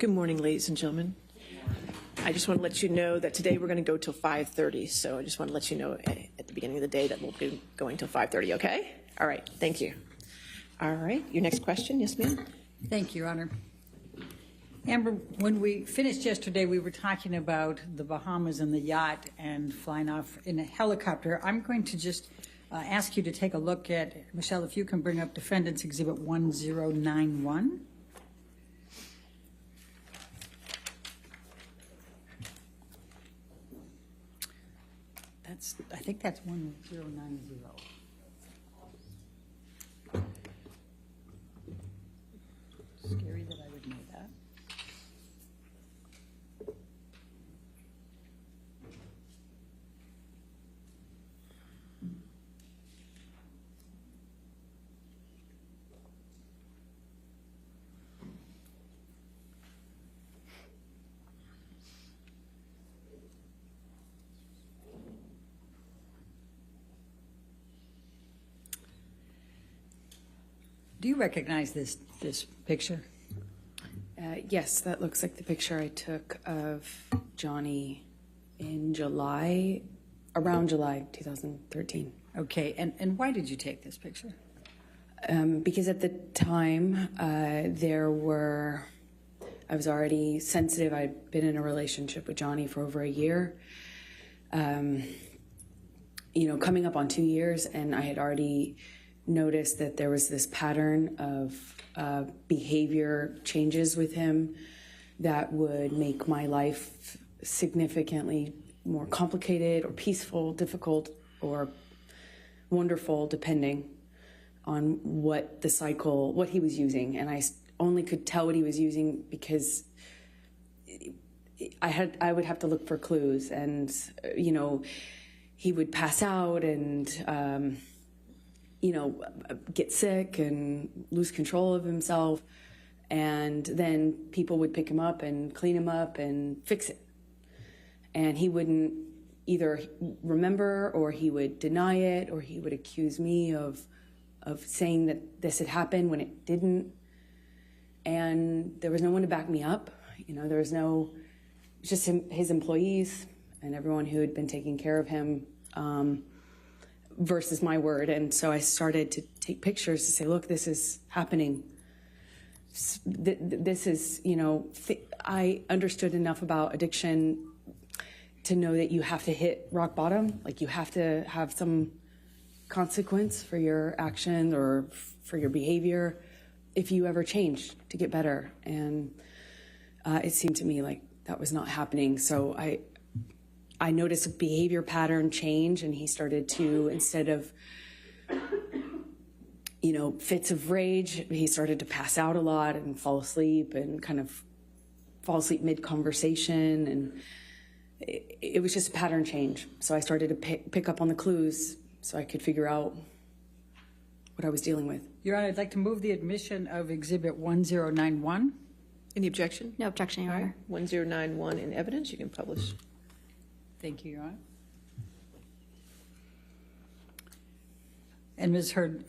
Good morning, ladies and gentlemen. I just want to let you know that today we're going to go till 5:30, so I just want to let you know at the beginning of the day that we'll be going till 5:30, okay? All right, thank you. All right, your next question, yes, ma'am? Thank you, Your Honor. Amber, when we finished yesterday, we were talking about the Bahamas and the yacht and flying off in a helicopter. I'm going to just ask you to take a look at, Michelle, if you can bring up Defendant's Exhibit 1091. I think that's 1090. Scary that I would know that. Do you recognize this picture? Yes, that looks like the picture I took of Johnny in July, around July 2013. Okay, and why did you take this picture? Because at the time, I was already sensitive. I'd been in a relationship with Johnny for over a year, coming up on 2 years, and I had already noticed that there was this pattern of behavior changes with him that would make my life significantly more complicated or peaceful, difficult, or wonderful, depending on what he was using. And I only could tell what he was using because I would have to look for clues, and he would pass out and get sick and lose control of himself, and then people would pick him up and clean him up and fix it, and he wouldn't either remember, or he would deny it, or he would accuse me of saying that this had happened when it didn't, and there was no one to back me up. There was just his employees and everyone who had been taking care of him, versus my word. And so I started to take pictures to say, look, this is happening. This is, I understood enough about addiction to know that you have to hit rock bottom. Like, you have to have some consequence for your action or for your behavior if you ever change to get better. And it seemed to me like that was not happening. So I noticed a behavior pattern change, and he started to, instead of, fits of rage, he started to pass out a lot and fall asleep, and kind of fall asleep mid-conversation, and it was just a pattern change. So I started to pick up on the clues so I could figure out what I was dealing with. Your Honor, I'd like to move the admission of Exhibit 1091. Any objection? No objection, Your Honor. 1091 in evidence, you can publish. Thank you, Your Honor. And Ms. Heard,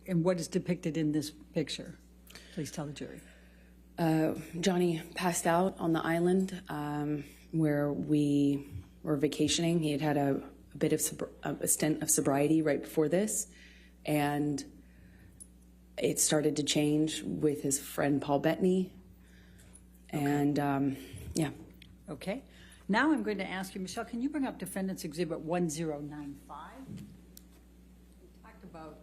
and what is depicted in this picture? Please tell the jury. Johnny passed out on the island where we were vacationing. He had a bit of a stint of sobriety right before this, and it started to change with his friend Paul Bettany. And yeah. Okay. Now I'm going to ask you, Michelle, can you bring up Defendant's Exhibit 1095? We talked about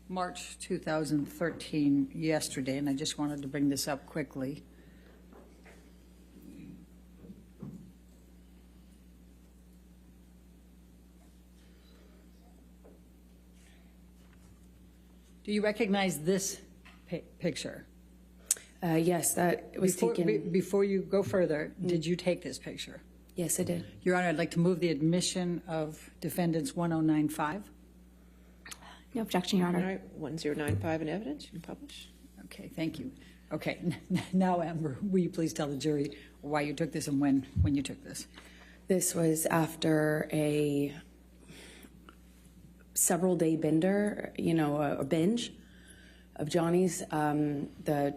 March 2013 yesterday, and I just wanted to bring this up quickly. Do you recognize this picture? Yes, that was taken. Before you go further, did you take this picture? Yes, I did. Your Honor, I'd like to move the admission of Defendant's 1095. No objection, Your Honor. All right, 1095 in evidence, you can publish. Okay, thank you. Okay, now, Amber, will you please tell the jury why you took this and when you took this? This was after a several-day bender, a binge of Johnny's. The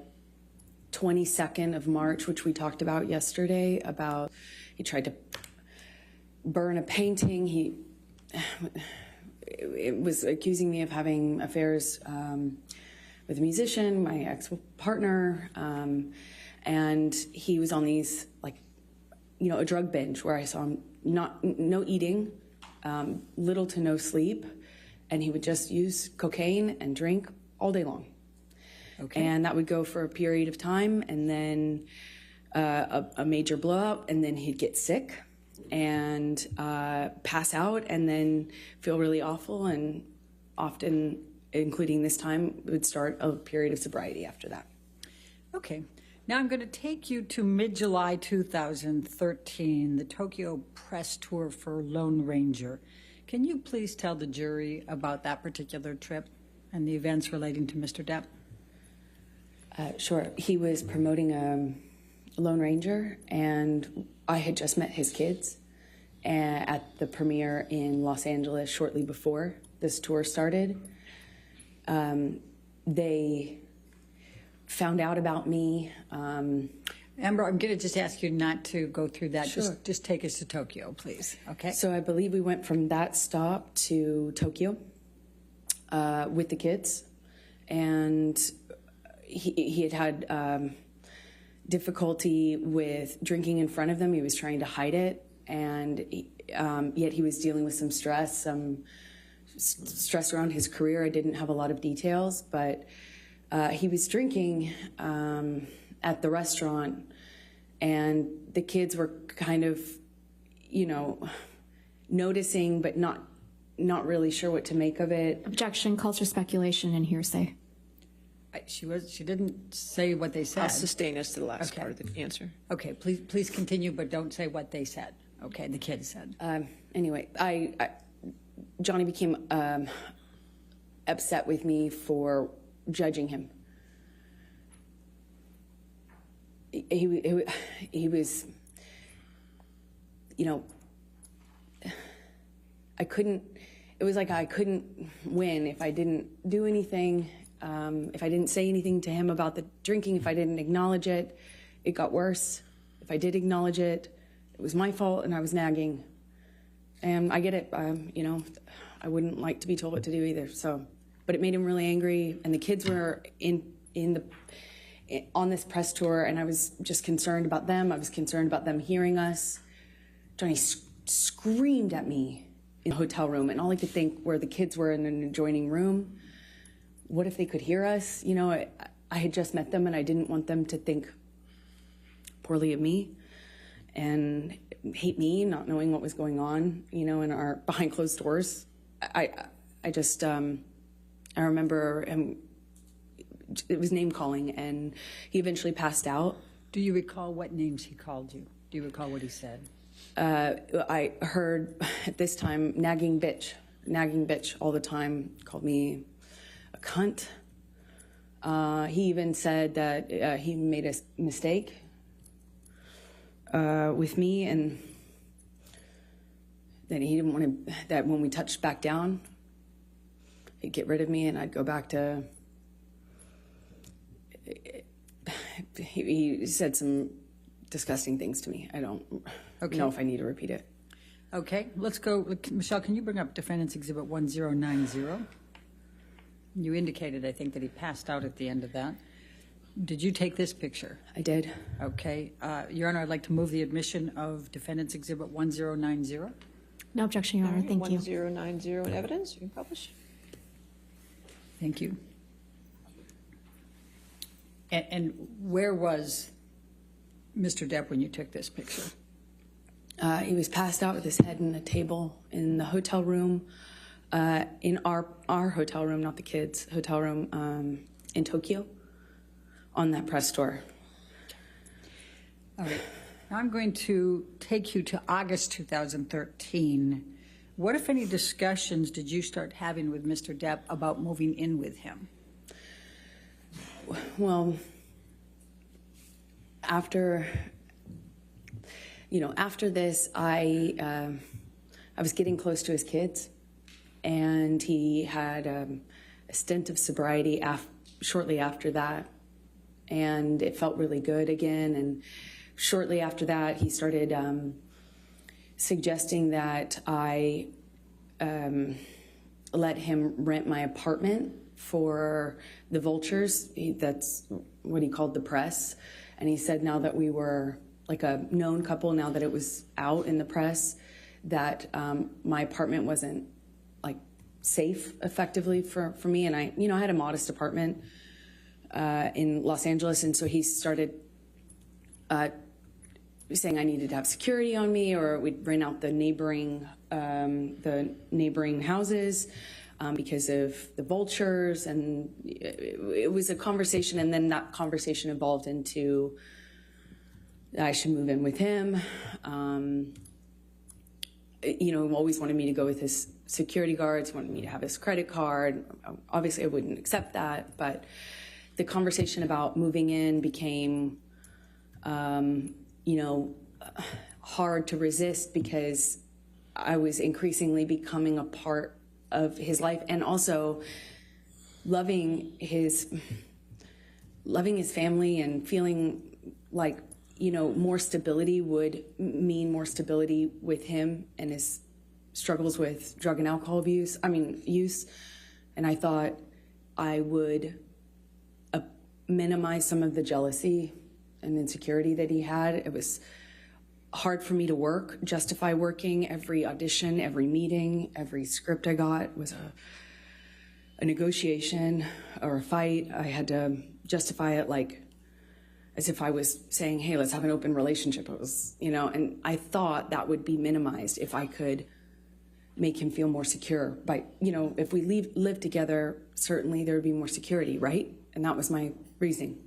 22nd of March, which we talked about yesterday, about he tried to burn a painting. It was accusing me of having affairs with a musician, my ex-partner, and he was on these, like, you know, a drug binge where I saw him no eating, little to no sleep, and he would just use cocaine and drink all day long. Okay. And that would go for a period of time, and then a major blowout, and then he'd get sick and pass out, and then feel really awful, and often, including this time, would start a period of sobriety after that. Okay. Now I'm going to take you to mid-July 2013, the Tokyo press tour for Lone Ranger. Can you please tell the jury about that particular trip and the events relating to Mr. Depp? Sure. He was promoting a Lone Ranger, and I had just met his kids at the premiere in Los Angeles shortly before this tour started. They found out about me. Amber, I'm going to just ask you not to go through that. Sure. Just take us to Tokyo, please. Okay. So I believe we went from that stop to Tokyo with the kids, and he had difficulty with drinking in front of them. He was trying to hide it, and yet he was dealing with some stress around his career. I didn't have a lot of details, but he was drinking at the restaurant, and the kids were kind of, you know, noticing, but not really sure what to make of it. Objection calls for speculation and hearsay. She didn't say what they said. I'll sustain us to the last Okay. part of the answer. Okay, please continue, but don't say what they said. Okay, the kids said. Anyway, Johnny became upset with me for judging him. He was, you know, it was like I couldn't win if I didn't do anything, if I didn't say anything to him about the drinking, if I didn't acknowledge it, it got worse. If I did acknowledge it, it was my fault and I was nagging. And I get it, you know, I wouldn't like to be told what to do either. So, but it made him really angry, and the kids were on this press tour, and I was just concerned about them. I was concerned about them hearing us. Johnny screamed at me in the hotel room, and all I could think were the kids were in an adjoining room. What if they could hear us? You know, I had just met them, and I didn't want them to think poorly of me and hate me, not knowing what was going on, you know, in our behind closed doors. I remember him, it was name calling, and he eventually passed out. Do you recall what names he called you? Do you recall what he said? I heard at this time, nagging bitch all the time, called me a cunt. He even said that he made a mistake with me, and that he didn't want to, that when we touched back down, he'd get rid of me and I'd go back to, he said some disgusting things to me. I don't know if I need to repeat it. Okay, let's go. Michelle, can you bring up Defendant's Exhibit 1090? You indicated, I think, that he passed out at the end of that. Did you take this picture? I did. Okay. Your Honor, I'd like to move the admission of Defendant's Exhibit 1090. No objection, Your Honor. Thank you. 1090 in evidence. You can publish. Thank you. And where was Mr. Depp when you took this picture? He was passed out with his head in a table in the hotel room, in our hotel room, not the kids' hotel room, in Tokyo, on that press tour. All right. Now I'm going to take you to August 2013. What, if any, discussions did you start having with Mr. Depp about moving in with him? Well, after this, I was getting close to his kids, and he had a stint of sobriety shortly after that. and it felt really good again. And shortly after that, he started suggesting that I let him rent my apartment for the vultures. That's what he called the press. And he said now that we were like a known couple, now that it was out in the press, that my apartment wasn't like safe effectively for me. And I had a modest apartment in Los Angeles. And so he started saying I needed to have security on me, or we'd rent out the neighboring houses because of the vultures. And it was a conversation, and then that conversation evolved into I should move in with him. Always wanted me to go with his security guards, wanted me to have his credit card. Obviously, I wouldn't accept that, but the conversation about moving in became, hard to resist because I was increasingly becoming a part of his life, and also loving his family and feeling like, more stability would mean more stability with him and his struggles with drug and alcohol use. And I thought I would minimize some of the jealousy and insecurity that he had. It was hard for me to justify working. Every audition, every meeting, every script I got was a negotiation or a fight. I had to justify it like as if I was saying, hey, let's have an open relationship. It was, and I thought that would be minimized if I could make him feel more secure. But, if we live together, certainly there would be more security, right? And that was my reasoning.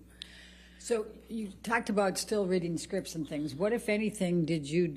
So you talked about still reading scripts and things. What, if anything, did you do